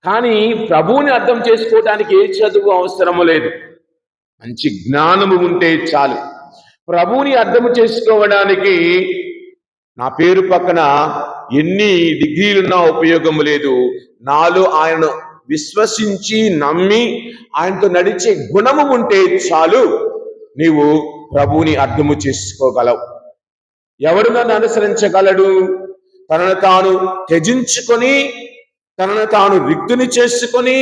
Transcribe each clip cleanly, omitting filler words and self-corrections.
కానీ ప్రభువుని అర్థం చేసుకోవడానికి ఏ చదువు అవసరము లేదు, మంచి జ్ఞానము ఉంటే చాలు. ప్రభువుని అర్థం చేసుకోవడానికి నా పేరు పక్కన ఎన్ని డిగ్రీలున్నా ఉపయోగం లేదు. నాలో ఆయనను విశ్వసించి నమ్మి ఆయనతో నడిచే గుణము ఉంటే చాలు, నీవు ప్రభువుని అర్థము చేసుకోగలవు. ఎవడు నన్ను అనుసరించగలడు? తనను తాను త్యజించుకొని, తనను తాను రిక్తుని చేసుకొని,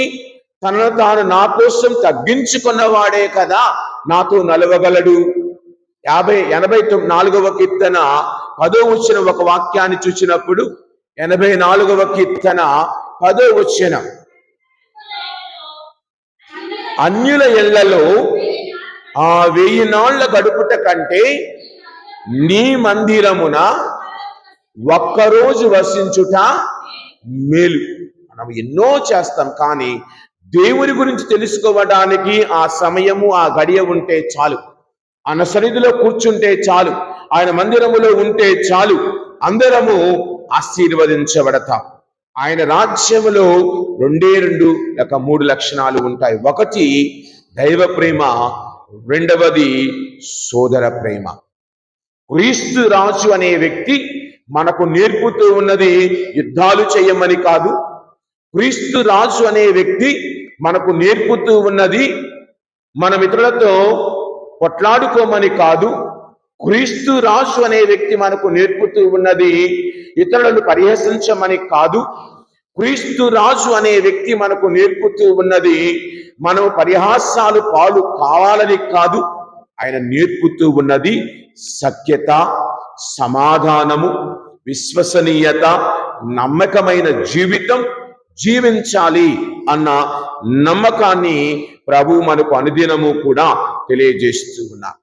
తనను తాను నా కోసం తగ్గించుకున్నవాడే కదా నాతో నలవగలడు. 84వ కీర్తన 10వ వచనం ఒక వాక్యాన్ని చూసినప్పుడు, 84వ కీర్తన 10వ వచనం, అన్యుల ఇళ్లలో 1000 నాళ్ల గడుపుట కంటే నీ మందిరమున ఒక్కరోజు వసించుట మేలు. మనం ఎన్నో చేస్తాం, కానీ దేవుని గురించి తెలుసుకోవడానికి ఆ సమయము, ఆ గడియ ఉంటే చాలు. ఆయన సన్నిధిలో కూర్చుంటే చాలు, ఆయన మందిరములో ఉంటే చాలు, అందరము ఆశీర్వదించబడతాం. ఆయన రాజ్యములో 2 లక్షణాలు ఉంటాయి. ఒకటి దైవ ప్రేమ, రెండవది సోదర ప్రేమ. క్రీస్తు రాజు అనే వ్యక్తి మనకు నేర్పుతూ ఉన్నది యుద్ధాలు చేయమని కాదు. క్రీస్తు రాజు అనే వ్యక్తి మనకు నేర్పుతూ ఉన్నది మన మిత్రులతో కొట్లాడుకోమని కాదు. క్రీస్తు రాజు అనే వ్యక్తి మనకు నేర్పుతూ ఉన్నది ఇతరులను పరిహసించమని కాదు. క్రీస్తు రాజు అనే వ్యక్తి మనకు నేర్పుతూ ఉన్నది మనం పరిహాసాలు పాలు కావాలని కాదు. ఆయన నేర్పుతూ ఉన్నది సత్యత, సమాధానము, విశ్వసనీయత, నమ్మకమైన జీవితం జీవించాలి అన్న నమ్మకాన్ని ప్రభు మనకు అనుదినము కూడా తెలియజేస్తూ ఉన్నారు.